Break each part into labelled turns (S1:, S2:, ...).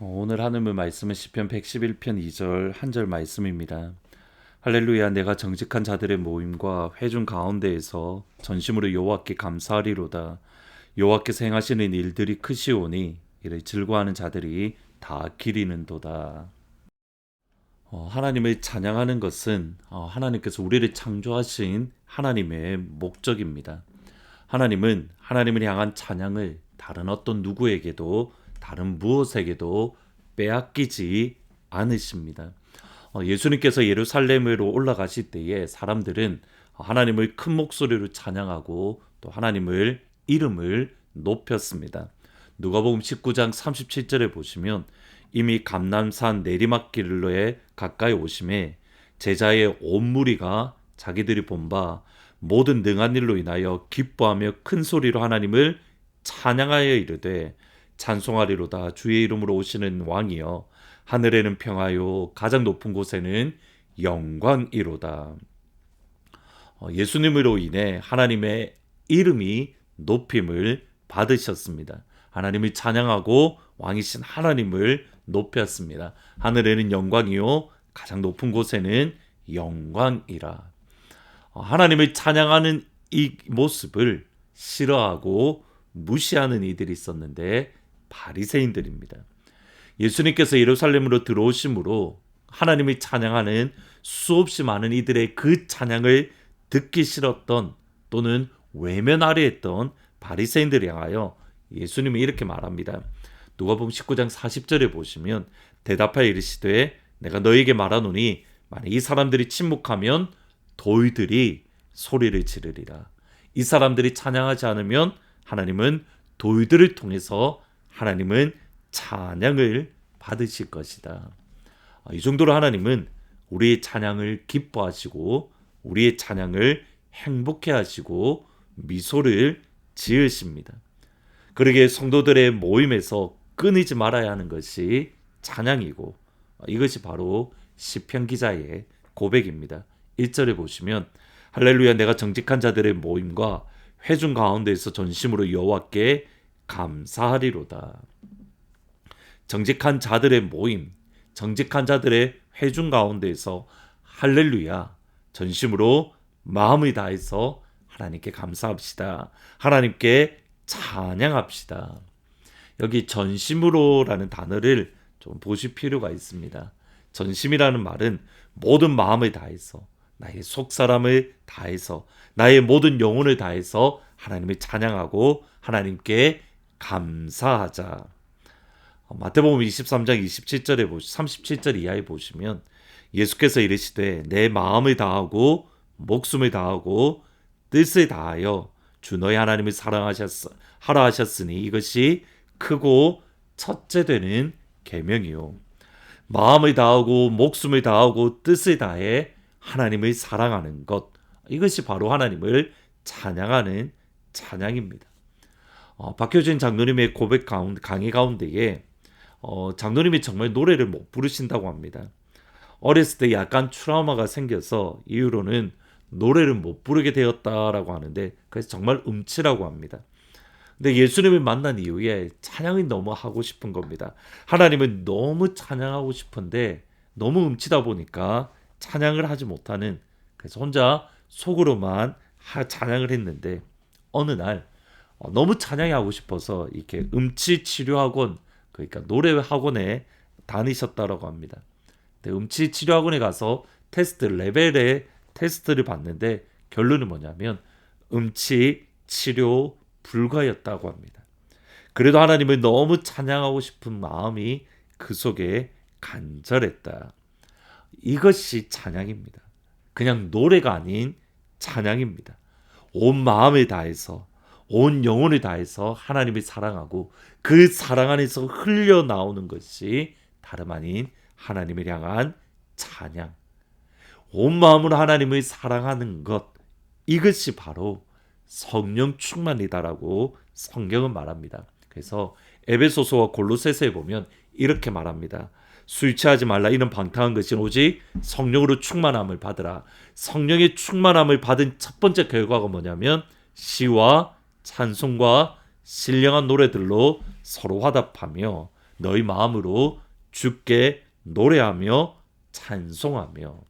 S1: 오늘 하나님의 말씀은 시편 111편 2절 한 절 말씀입니다. 할렐루야, 내가 정직한 자들의 모임과 회중 가운데에서 전심으로 여호와께 감사하리로다. 여호와께서 행하시는 일들이 크시오니 이를 즐거워하는 자들이 다 기리는도다. 하나님을 찬양하는 것은 하나님께서 우리를 창조하신 하나님의 목적입니다. 하나님은 하나님을 향한 찬양을 다른 어떤 누구에게도 다른 무엇에게도 빼앗기지 않으십니다. 예수님께서 예루살렘으로 올라가실 때에 사람들은 하나님을 큰 목소리로 찬양하고 또 하나님을 이름을 높였습니다. 누가복음 19장 37절에 보시면 이미 감람산 내리막길로에 가까이 오심에 제자의 온 무리가 자기들이 본 바 모든 능한 일로 인하여 기뻐하며 큰 소리로 하나님을 찬양하여 이르되 찬송하리로다. 주의 이름으로 오시는 왕이여, 하늘에는 평화요 가장 높은 곳에는 영광이로다. 예수님으로 인해 하나님의 이름이 높임을 받으셨습니다. 하나님을 찬양하고 왕이신 하나님을 높였습니다. 하늘에는 영광이요 가장 높은 곳에는 영광이라. 하나님을 찬양하는 이 모습을 싫어하고 무시하는 이들이 있었는데 바리새인들입니다. 예수님께서 예루살렘으로 들어오심으로 하나님을 찬양하는 수없이 많은 이들의 그 찬양을 듣기 싫었던 또는 외면하려 했던 바리새인들을 향하여 예수님이 이렇게 말합니다. 누가복음 19장 40절에 보시면 대답하여 이르시되 내가 너에게 말하노니 만약 이 사람들이 침묵하면 돌들이 소리를 지르리라. 이 사람들이 찬양하지 않으면 하나님은 돌들을 통해서 하나님은 찬양을 받으실 것이다. 이 정도로 하나님은 우리의 찬양을 기뻐하시고 우리의 찬양을 행복해 하시고 미소를 지으십니다. 그러기에 성도들의 모임에서 끊이지 말아야 하는 것이 찬양이고 이것이 바로 시편 기자의 고백입니다. 1절에 보시면 할렐루야, 내가 정직한 자들의 모임과 회중 가운데에서 전심으로 여호와께 감사하리로다. 정직한 자들의 모임, 정직한 자들의 회중 가운데에서 할렐루야, 전심으로 마음을 다해서 하나님께 감사합시다. 하나님께 찬양합시다. 여기 전심으로라는 단어를 좀 보실 필요가 있습니다. 전심이라는 말은 모든 마음을 다해서, 나의 속사람을 다해서, 나의 모든 영혼을 다해서 하나님을 찬양하고 하나님께 감사하자. 마태복음 23장 27절에 37절 이하에 보시면 예수께서 이르시되 내 마음을 다하고 목숨을 다하고 뜻을 다하여 주 너희 하나님을 하라 하셨으니 이것이 크고 첫째 되는 계명이요. 마음을 다하고 목숨을 다하고 뜻을 다해 하나님을 사랑하는 것, 이것이 바로 하나님을 찬양하는 찬양입니다. 박효진 장로님의 고백 강의 가운데에 장로님이 정말 노래를 못 부르신다고 합니다. 어렸을 때 약간 트라우마가 생겨서 이후로는 노래를 못 부르게 되었다라고 하는데 그래서 정말 음치라고 합니다. 근데 예수님을 만난 이후에 찬양이 너무 하고 싶은 겁니다. 하나님을 너무 찬양하고 싶은데 너무 음치다 보니까 찬양을 하지 못하는, 그래서 혼자 속으로만 찬양을 했는데 어느 날 너무 찬양이 하고 싶어서 이렇게 음치 치료학원, 그러니까 노래 학원에 다니셨다라고 합니다. 음치 치료학원에 가서 레벨의 테스트를 봤는데 결론은 뭐냐면 음치 치료 불가였다고 합니다. 그래도 하나님을 너무 찬양하고 싶은 마음이 그 속에 간절했다. 이것이 찬양입니다. 그냥 노래가 아닌 찬양입니다. 온 마음을 다해서, 온 영혼을 다해서 하나님을 사랑하고 그 사랑 안에서 흘러나오는 것이 다름 아닌 하나님을 향한 찬양. 온 마음으로 하나님을 사랑하는 것, 이것이 바로 성령 충만이다라고 성경은 말합니다. 그래서 에베소서와 골로새서에 보면 이렇게 말합니다. 술 취하지 말라, 이는 방탕한 것이 오직 성령으로 충만함을 받으라. 성령의 충만함을 받은 첫 번째 결과가 뭐냐면 시와 찬송과 신령한 노래들로 서로 화답하며 너희 마음으로 주께 노래하며 찬송하며.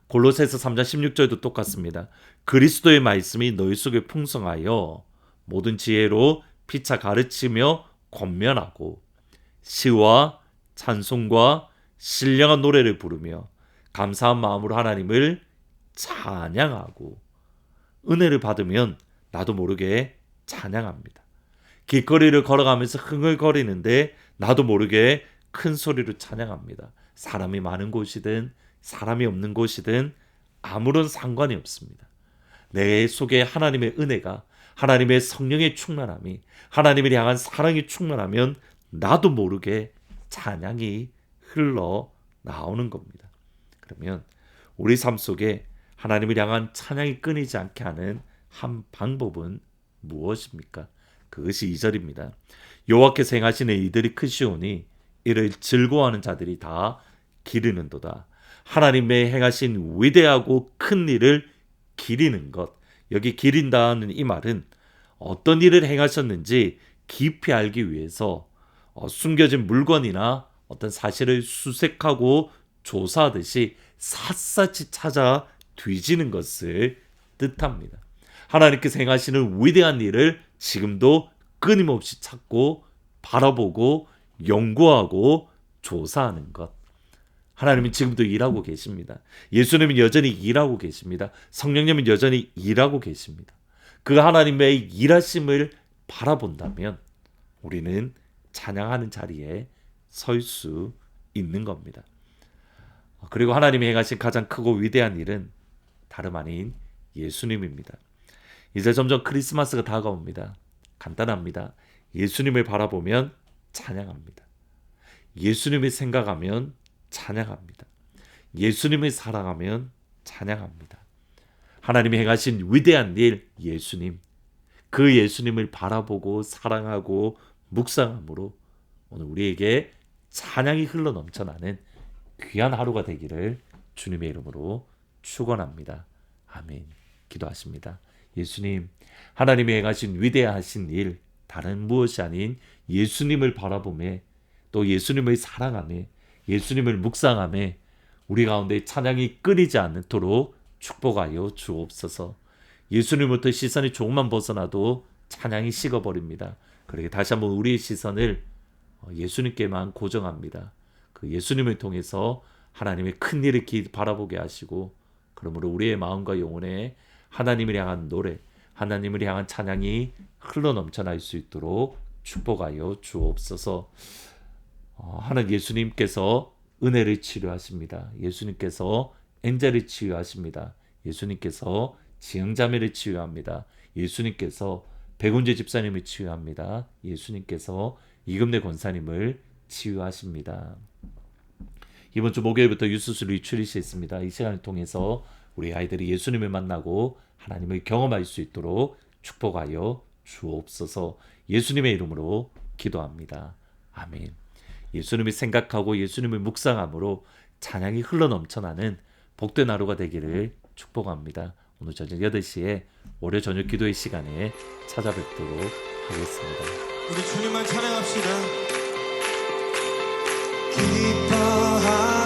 S1: 골로새서 3장 16절도 똑같습니다. 그리스도의 말씀이 너희 속에 풍성하여 모든 지혜로 피차 가르치며 권면하고 시와 찬송과 신령한 노래를 부르며 감사한 마음으로 하나님을 찬양하고. 은혜를 받으면 나도 모르게 찬양합니다. 길거리를 걸어가면서 흥얼거리는데 나도 모르게 큰 소리로 찬양합니다. 사람이 많은 곳이든 사람이 없는 곳이든 아무런 상관이 없습니다. 내 속에 하나님의 은혜가, 하나님의 성령의 충만함이, 하나님을 향한 사랑이 충만하면 나도 모르게 찬양이 흘러나오는 겁니다. 그러면 우리 삶 속에 하나님을 향한 찬양이 끊이지 않게 하는 한 방법은 무엇입니까? 그것이 2절입니다. 여호와께서 행하시는 이들이 크시오니 이를 즐거워하는 자들이 다 기르는도다. 하나님의 행하신 위대하고 큰 일을 기리는 것. 여기 기린다는 이 말은 어떤 일을 행하셨는지 깊이 알기 위해서 숨겨진 물건이나 어떤 사실을 수색하고 조사하듯이 샅샅이 찾아 뒤지는 것을 뜻합니다. 하나님께서 행하시는 위대한 일을 지금도 끊임없이 찾고 바라보고 연구하고 조사하는 것. 하나님은 지금도 일하고 계십니다. 예수님은 여전히 일하고 계십니다. 성령님은 여전히 일하고 계십니다. 그 하나님의 일하심을 바라본다면 우리는 찬양하는 자리에 설 수 있는 겁니다. 그리고 하나님이 행하신 가장 크고 위대한 일은 다름 아닌 예수님입니다. 이제 점점 크리스마스가 다가옵니다. 간단합니다. 예수님을 바라보면 찬양합니다. 예수님을 생각하면 찬양합니다. 예수님을 사랑하면 찬양합니다. 하나님이 행하신 위대한 일, 예수님, 그 예수님을 바라보고 사랑하고 묵상함으로 오늘 우리에게 찬양이 흘러넘쳐나는 귀한 하루가 되기를 주님의 이름으로 축원합니다. 아멘. 기도하십니다. 예수님, 하나님이 행하신 위대하신 일, 다른 무엇이 아닌 예수님을 바라보며 또 예수님을 사랑하며 예수님을 묵상하며 우리 가운데 찬양이 끊이지 않도록 축복하여 주옵소서. 예수님부터 시선이 조금만 벗어나도 찬양이 식어버립니다. 그러게 다시 한번 우리의 시선을 예수님께만 고정합니다. 그 예수님을 통해서 하나님의 큰 일을 바라보게 하시고, 그러므로 우리의 마음과 영혼에 하나님을 향한 노래, 하나님을 향한 찬양이 흘러넘쳐날 수 있도록 축복하여 주옵소서. 하나님, 예수님께서 은혜를 치료하십니다. 예수님께서 엔젤을 치유하십니다. 예수님께서 지형자매를 치유합니다. 예수님께서 백운재 집사님을 치유합니다. 예수님께서 이금래 권사님을 치유하십니다. 이번 주 목요일부터 유스스 리트릿이 있습니다. 이 시간을 통해서 우리 아이들이 예수님을 만나고 하나님을 경험할 수 있도록 축복하여 주옵소서. 예수님의 이름으로 기도합니다. 아멘. 예수님을 생각하고 예수님을 묵상함으로 찬양이 흘러넘쳐나는 복된 하루가 되기를 축복합니다. 오늘 저녁 8시에 월요 저녁 기도의 시간에 찾아뵙도록 하겠습니다.
S2: 우리 주님만 찬양합시다. 기뻐하